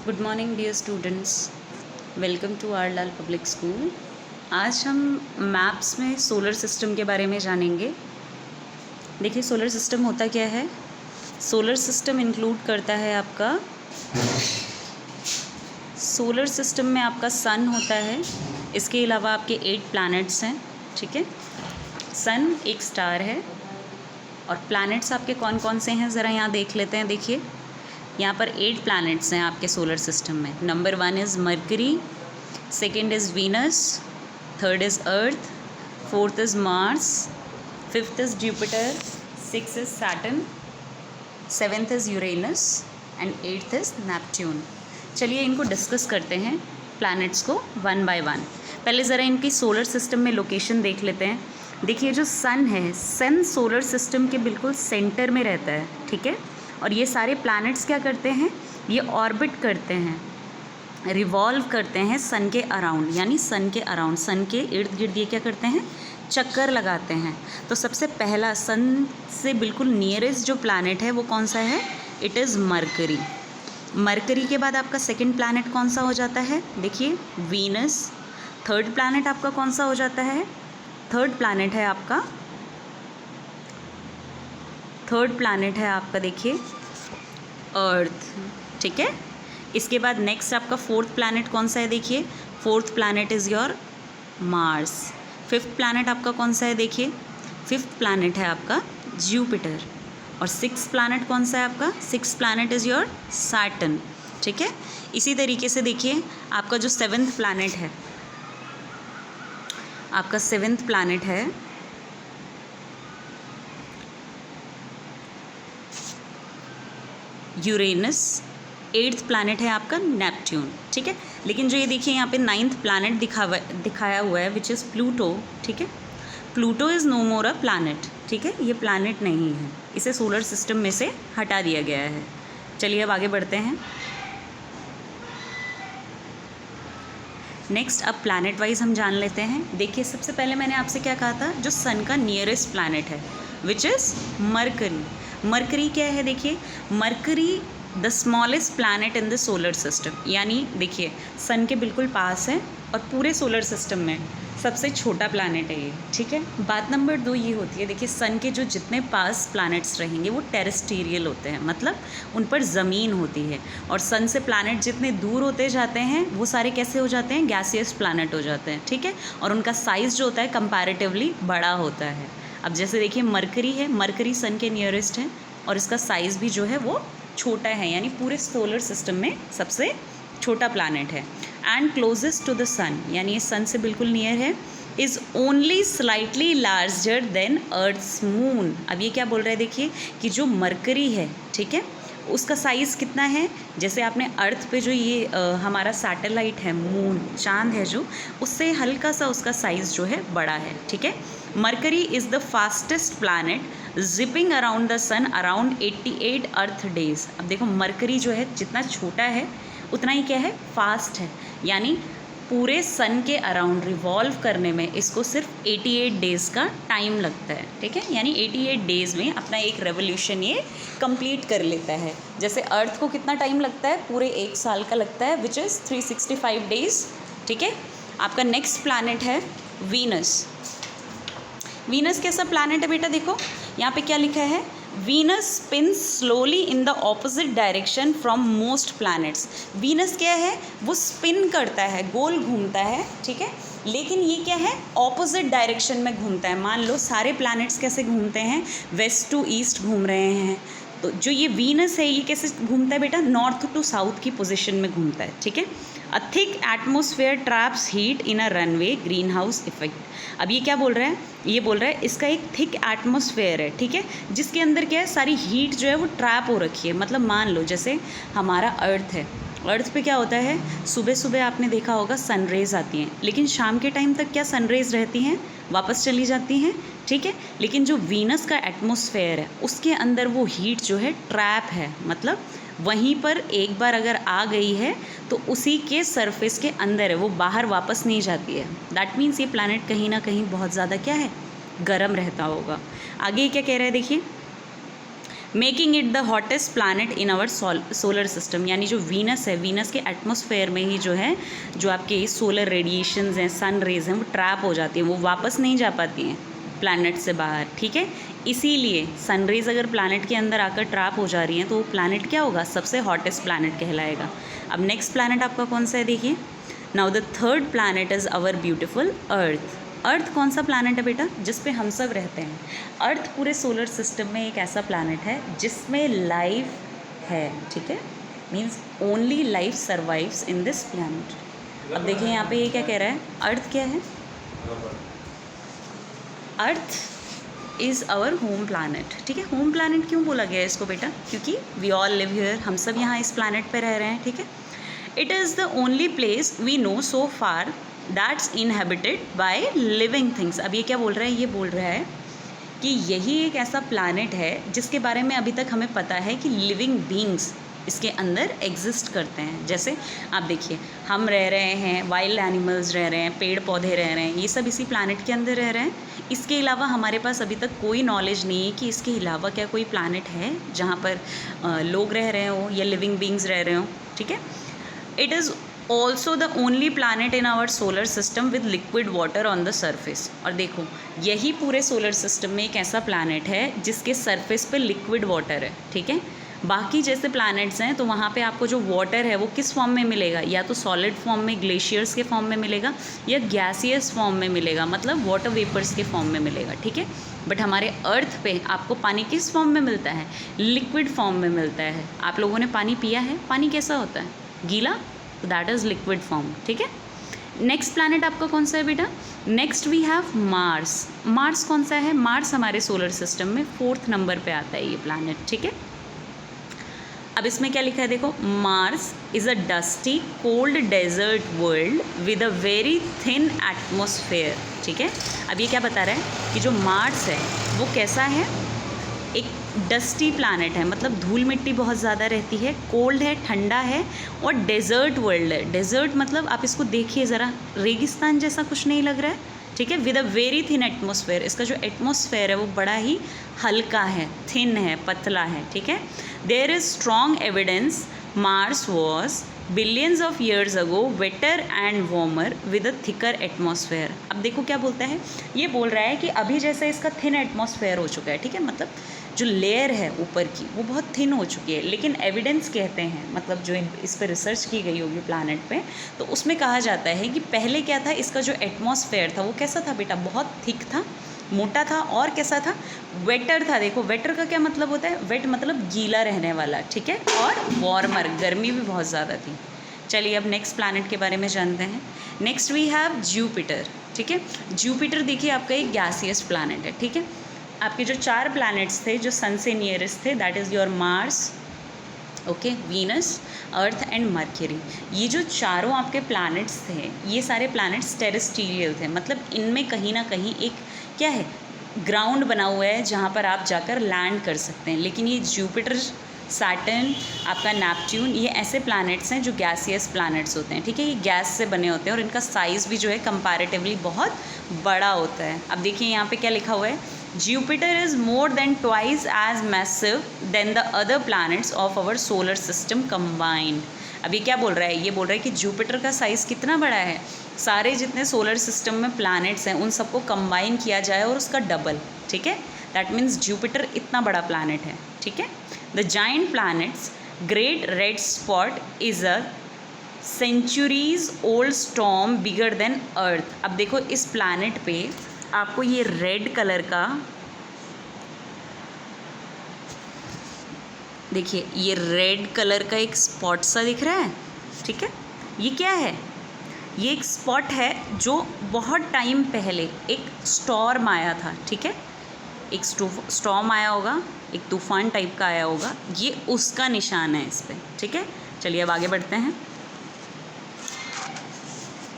Good morning dear students, welcome to R Lal public school. आज हम maps में solar system के बारे में जानेंगे। देखिए सोलर सिस्टम होता क्या है। सोलर सिस्टम इंक्लूड करता है आपका सोलर सिस्टम में आपका सन होता है, इसके अलावा आपके 8 प्लैनेट्स हैं। ठीक है, सन एक स्टार है और प्लैनेट्स आपके कौन कौन से हैं ज़रा यहाँ देख लेते हैं। देखिए यहाँ पर 8 प्लैनेट्स हैं आपके सोलर सिस्टम में। Number 1 is mercury, second is Venus, third is earth, fourth is Mars, fifth is Jupiter, six is Saturn, seventh is Uranus and eighth is Neptune. चलिए इनको डिस्कस करते हैं प्लैनेट्स को वन बाय वन। पहले ज़रा इनकी solar system में location देख लेते हैं। देखिए जो सन है, सन सोलर सिस्टम के बिल्कुल सेंटर में रहता है। ठीक है, और ये सारे प्लैनेट्स क्या करते हैं, ये ऑर्बिट करते हैं, रिवॉल्व करते हैं सन के अराउंड, यानी सन के अराउंड, सन के इर्द गिर्द ये क्या करते हैं, चक्कर लगाते हैं। तो सबसे पहला सन से बिल्कुल नियरेस्ट जो प्लैनेट है वो कौन सा है, इट इज़ मरकरी। मरकरी के बाद आपका सेकंड प्लैनेट कौन सा हो जाता है, देखिए वीनस। थर्ड प्लैनेट आपका कौन सा हो जाता है, थर्ड प्लैनेट है आपका देखिए अर्थ। ठीक है, इसके बाद नेक्स्ट आपका फोर्थ प्लैनेट कौन सा है, देखिए fourth planet is your Mars. Fifth planet आपका कौन सा है, देखिए फिफ्थ प्लैनेट है आपका जुपिटर। और सिक्स प्लैनेट कौन सा है आपका, six planet is your Saturn. ठीक है, इसी तरीके से देखिए आपका जो सेवेंथ प्लैनेट है, आपका सेवेंथ प्लैनेट है यूरेनस, एट्थ प्लैनेट है आपका नेपट्यून। ठीक है, लेकिन जो ये देखिए यहाँ पे नाइन्थ प्लैनेट दिखाया हुआ है विच इज़ प्लूटो। ठीक है, Pluto is no more a planet. ठीक है, ये प्लैनेट नहीं है, इसे सोलर सिस्टम में से हटा दिया गया है। चलिए अब आगे बढ़ते हैं। नेक्स्ट अब प्लैनेट वाइज हम जान लेते हैं। देखिए सबसे पहले मैंने आपसे क्या कहा था, जो सन का नियरेस्ट प्लैनेट है विच इज़ मरकरी। मरकरी क्या है, देखिए mercury the smallest planet in the solar system, यानी देखिए सन के बिल्कुल पास है और पूरे सोलर सिस्टम में सबसे छोटा प्लैनेट है ये। ठीक है, बात नंबर 2 ये होती है, देखिए सन के जो जितने पास प्लैनेट्स रहेंगे वो टेरेस्टेरियल होते हैं, मतलब उन पर ज़मीन होती है। और सन से प्लैनेट जितने दूर होते जाते हैं वो सारे कैसे हो जाते हैं, गैसियस प्लैनेट हो जाते हैं। ठीक है, और उनका साइज़ जो होता है कंपैरेटिवली बड़ा होता है। अब जैसे देखिए मरकरी है, मरकरी सन के नियरेस्ट है और इसका साइज़ भी जो है वो छोटा है, यानी पूरे सोलर सिस्टम में सबसे छोटा प्लैनेट है। And closest to the sun, यानी ये सन से बिल्कुल नियर है, is only slightly larger than earth's moon. अब ये क्या बोल रहा है, देखिए कि जो मरकरी है, ठीक है, उसका साइज़ कितना है, जैसे आपने अर्थ पे जो ये हमारा सैटेलाइट है, मून चांद है जो, उससे हल्का सा उसका साइज़ जो है बड़ा है। ठीक है, Mercury is the fastest planet zipping around the sun around 88 Earth days. अब देखो मरकरी जो है जितना छोटा है उतना ही क्या है, फास्ट है, यानी पूरे सन के अराउंड रिवॉल्व करने में इसको सिर्फ 88 डेज़ का टाइम लगता है। ठीक है, यानी 88 डेज़ में अपना एक रेवोल्यूशन ये कंप्लीट कर लेता है। जैसे अर्थ को कितना टाइम लगता है, पूरे एक साल का लगता है, विच इज़ 365 डेज़। ठीक है, आपका नेक्स्ट प्लैनेट है वीनस। वीनस कैसा प्लैनेट है बेटा, देखो यहाँ पे क्या लिखा है, Venus spins slowly in the opposite direction from most planets. Venus क्या है, वो स्पिन करता है, गोल घूमता है। ठीक है, लेकिन ये क्या है, ऑपोजिट डायरेक्शन में घूमता है। मान लो सारे प्लैनेट्स कैसे घूमते हैं, वेस्ट टू ईस्ट घूम रहे हैं, तो जो ये वीनस है ये कैसे घूमता है बेटा, नॉर्थ टू साउथ की पोजीशन में घूमता है। ठीक है, a thick atmosphere traps heat in a runway, green house effect. अब ये क्या बोल रहा है, ये बोल रहा है इसका एक थिक एटमोसफेयर है, ठीक है, जिसके अंदर क्या है, सारी हीट जो है वो ट्रैप हो रखी है। मतलब मान लो जैसे हमारा अर्थ है, अर्थ पे क्या होता है, सुबह सुबह आपने देखा होगा सनरेज़ आती हैं, लेकिन शाम के टाइम तक क्या सनरेज़ रहती हैं, वापस चली जाती हैं। ठीक है, लेकिन जो वीनस का एटमॉस्फेयर है उसके अंदर वो हीट जो है ट्रैप है, मतलब वहीं पर एक बार अगर आ गई है तो उसी के सरफेस के अंदर है, वो बाहर वापस नहीं जाती है। दैट मीन्स ये प्लैनेट कहीं ना कहीं बहुत ज़्यादा क्या है, गर्म रहता होगा। आगे क्या कह रहा है देखिए, making it the hottest planet in our solar system. यानी जो वीनस है, वीनस के एटमॉस्फेयर में ही जो है, जो आपके सोलर रेडिएशंस हैं, सन रेज हैं, वो ट्रैप हो जाती हैं, वो वापस नहीं जा पाती हैं प्लैनेट से बाहर, ठीक है। इसीलिए सन रेज अगर प्लैनेट के अंदर आकर ट्रैप हो जा रही हैं तो वो प्लैनेट क्या होगा, सबसे हॉटेस्ट प्लैनेट कहलाएगा। अब नेक्स्ट प्लैनेट आपका कौन सा है देखिए। Now the third planet is our beautiful Earth. Earth कौन सा प्लैनेट है बेटा, जिस पे हम सब रहते हैं। अर्थ पूरे सोलर सिस्टम में एक ऐसा प्लैनेट है जिसमें लाइफ है, ठीक है। Means only life survives in this planet. अब देखिए यहाँ पे ये क्या कह रहा है, अर्थ क्या है, earth is our home planet, ठीक है। होम प्लैनेट क्यों बोला गया है इसको बेटा, क्योंकि वी ऑल लिव हियर, हम सब यहाँ इस प्लैनेट पे रह रहे हैं, ठीक है। It is the only place we know so far that's inhabited by living things. अब ये क्या बोल रहा है, ये बोल रहा है कि यही एक ऐसा प्लैनेट है जिसके बारे में अभी तक हमें पता है कि लिविंग बींग्स इसके अंदर एग्जिस्ट करते हैं। जैसे आप देखिए, हम रह रहे हैं, वाइल्ड एनिमल्स रह रहे हैं, पेड़ पौधे रह रहे हैं, ये सब इसी प्लैनेट के अंदर रह रहे हैं। इसके अलावा हमारे पास अभी तक कोई नॉलेज नहीं है कि इसके अलावा क्या कोई प्लैनेट है जहाँ पर लोग रह रहे हो या लिविंग बींग्स रह रहे हो, ठीक है। It is also the only planet in our solar system with liquid water on the surface. और देखो, यही पूरे सोलर सिस्टम में एक ऐसा प्लैनेट है जिसके सरफेस पे लिक्विड वाटर है, ठीक है। बाकी जैसे प्लैनेट्स हैं तो वहाँ पे आपको जो वाटर है वो किस फॉर्म में मिलेगा, या तो सॉलिड फॉर्म में ग्लेशियर्स के फॉर्म में मिलेगा या गैसियस फॉर्म में मिलेगा, मतलब वाटर वेपर्स के फॉर्म में मिलेगा, ठीक है। बट हमारे अर्थ पे आपको पानी किस फॉर्म में मिलता है, लिक्विड फॉर्म में मिलता है। आप लोगों ने पानी पिया है, पानी कैसा होता है, गीला, तो दैट इज़ लिक्विड फॉर्म, ठीक है। नेक्स्ट प्लैनेट आपका कौन सा है बेटा, next we have Mars. Mars कौन सा है, मार्स हमारे सोलर सिस्टम में 4th नंबर पे आता है ये प्लैनेट, ठीक है। अब इसमें क्या लिखा है देखो, Mars is a dusty cold desert world with a very thin atmosphere, ठीक है। अब ये क्या बता रहा है कि जो मार्स है वो कैसा है, एक डस्टी प्लैनेट है, मतलब धूल मिट्टी बहुत ज़्यादा रहती है, कोल्ड है, ठंडा है, और डेजर्ट वर्ल्ड है। डेजर्ट मतलब आप इसको देखिए ज़रा, रेगिस्तान जैसा कुछ नहीं लग रहा है, ठीक है। With a very thin atmosphere, इसका जो एटमॉस्फेयर है वो बड़ा ही हल्का है, थिन है, पतला है, ठीक है। There is strong evidence Mars was billions of years ago wetter and warmer with a thicker atmosphere. अब देखो क्या बोलता है, ये बोल रहा है कि अभी जैसे इसका थिन एटमॉस्फेयर हो चुका है, ठीक है, मतलब जो लेयर है ऊपर की वो बहुत थिन हो चुकी है, लेकिन एविडेंस कहते हैं, मतलब जो इस पर रिसर्च की गई होगी प्लैनेट पे, तो उसमें कहा जाता है कि पहले क्या था, इसका जो एटमॉस्फेयर था वो कैसा था बेटा, बहुत थिक था, मोटा था, और कैसा था, वेटर था। देखो वेटर का क्या मतलब होता है, वेट मतलब गीला रहने वाला, ठीक है, और वार्मर, गर्मी भी बहुत ज़्यादा थी। चलिए अब नेक्स्ट प्लैनेट के बारे में जानते हैं। नेक्स्ट वी हैव जुपिटर, ठीक है। जुपिटर देखिए आपका एक गैसियस प्लैनेट है, ठीक है। आपके जो 4 प्लैनेट्स थे जो सन से नियरेस्ट थे, that is your Mars, okay, Venus, earth and mercury. ये जो चारों आपके प्लैनेट्स थे, ये सारे प्लैनेट्स टेरेस्ट्रियल थे, मतलब इनमें कहीं ना कहीं एक क्या है, ग्राउंड बना हुआ है जहाँ पर आप जाकर लैंड कर सकते हैं। लेकिन ये जुपिटर, सैटर्न, आपका नेपच्यून, ये ऐसे प्लैनेट्स हैं जो गैसियस प्लैनेट्स होते हैं, ठीक है। ये गैस से बने होते हैं और इनका साइज़ भी जो है कंपैरेटिवली बहुत बड़ा होता है। अब देखिए यहाँ पे क्या लिखा हुआ है, Jupiter is more than twice as massive than the other planets of our solar system combined. अब ये क्या बोल रहा है, ये बोल रहा है कि जुपिटर का साइज़ कितना बड़ा है, सारे जितने सोलर सिस्टम में प्लैनेट्स हैं उन सबको कंबाइन किया जाए और उसका डबल, ठीक है। दैट मीन्स जुपिटर इतना बड़ा प्लैनेट है, ठीक है। The giant planets Great Red Spot is a centuries old storm bigger than Earth. अब देखो इस प्लैनेट पे आपको ये रेड कलर का, देखिए ये रेड कलर का एक स्पॉट सा दिख रहा है, ठीक है। ये क्या है, ये एक स्पॉट है जो बहुत टाइम पहले एक स्टॉर्म आया था, ठीक है। एक स्टॉर्म आया होगा, एक तूफान टाइप का आया होगा, ये उसका निशान है इस पर, ठीक है। चलिए अब आगे बढ़ते हैं।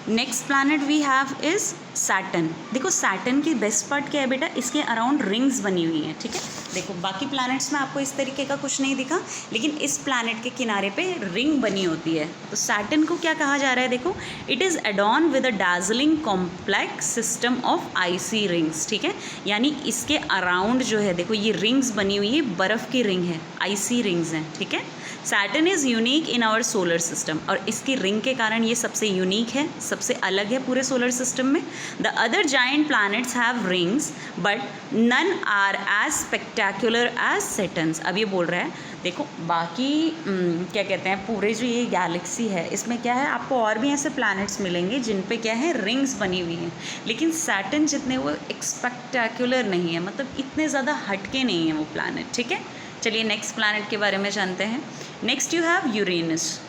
Next planet we have is Saturn. देखो सैटर्न की बेस्ट पार्ट क्या है बेटा, इसके अराउंड रिंग्स बनी हुई हैं, ठीक है। देखो बाकी प्लैनेट्स में आपको इस तरीके का कुछ नहीं दिखा, लेकिन इस प्लैनेट के किनारे पे रिंग बनी होती है। तो सैटर्न को क्या कहा जा रहा है, देखो it is adorned with a dazzling complex system of icy rings, ठीक है। यानी इसके अराउंड जो है देखो ये रिंग्स बनी हुई है, बर्फ़ की रिंग है, आइसी रिंग्स हैं, ठीक है। Saturn is unique in our solar system, और इसकी रिंग के कारण ये सबसे यूनिक है, सबसे अलग है पूरे सोलर सिस्टम में। The other giant planets have rings but none are as spectacular as Saturn's. अब ये बोल रहा है देखो बाकी क्या कहते हैं पूरे जो ये गैलेक्सी है इसमें क्या है, आपको और भी ऐसे प्लैनेट्स मिलेंगे जिन पे क्या है रिंग्स बनी हुई हैं, लेकिन सैटर्न जितने वो स्पेक्टेकुलर नहीं है, मतलब इतने ज़्यादा हटके नहीं है वो प्लैनेट, ठीक है। चलिए नेक्स्ट प्लैनेट के बारे में जानते हैं। Next you have Uranus.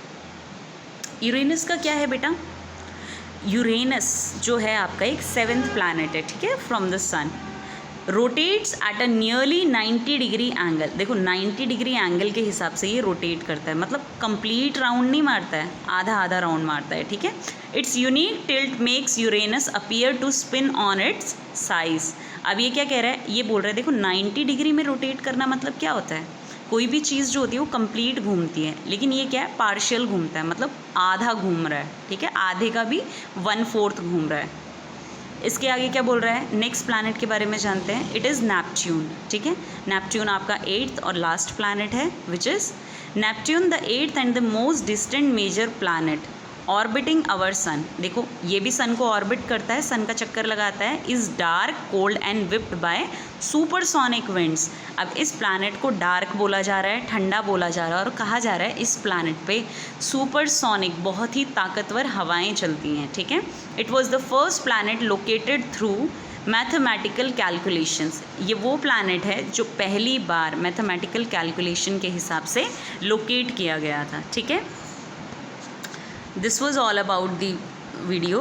Uranus का क्या है बेटा, यूरेनस जो है आपका एक 7th प्लैनेट है, ठीक है, from the sun. Rotates at a nearly 90 degree angle. देखो 90 डिग्री एंगल के हिसाब से ये रोटेट करता है, मतलब कंप्लीट राउंड नहीं मारता है, आधा आधा राउंड मारता है, ठीक है। Its unique tilt makes Uranus appear to spin on its side. अब ये क्या कह रहा है, ये बोल रहा है देखो 90 डिग्री में रोटेट करना मतलब क्या होता है, कोई भी चीज़ जो होती है वो कंप्लीट घूमती है, लेकिन ये क्या है पार्शियल घूमता है, मतलब आधा घूम रहा है, ठीक है, आधे का भी 1/4 घूम रहा है। इसके आगे क्या बोल रहा है, नेक्स्ट प्लैनेट के बारे में जानते हैं। इट इज़ नेपच्यून, ठीक है। नेपच्यून आपका 8th और लास्ट प्लैनेट है, which is Neptune the 8th and the most distant major planet orbiting our sun. देखो ये भी सन को ऑर्बिट करता है, सन का चक्कर लगाता है। Is dark cold and whipped by supersonic winds. अब इस प्लैनेट को डार्क बोला जा रहा है, ठंडा बोला जा रहा है, और कहा जा रहा है इस प्लैनेट पे सुपरसोनिक बहुत ही ताकतवर हवाएं चलती हैं, ठीक है। It was the first planet located through mathematical calculations. ये वो प्लैनेट है जो पहली बार मैथमेटिकल कैलकुलेशन के हिसाब से लोकेट किया गया था, ठीक है। This was all about the video.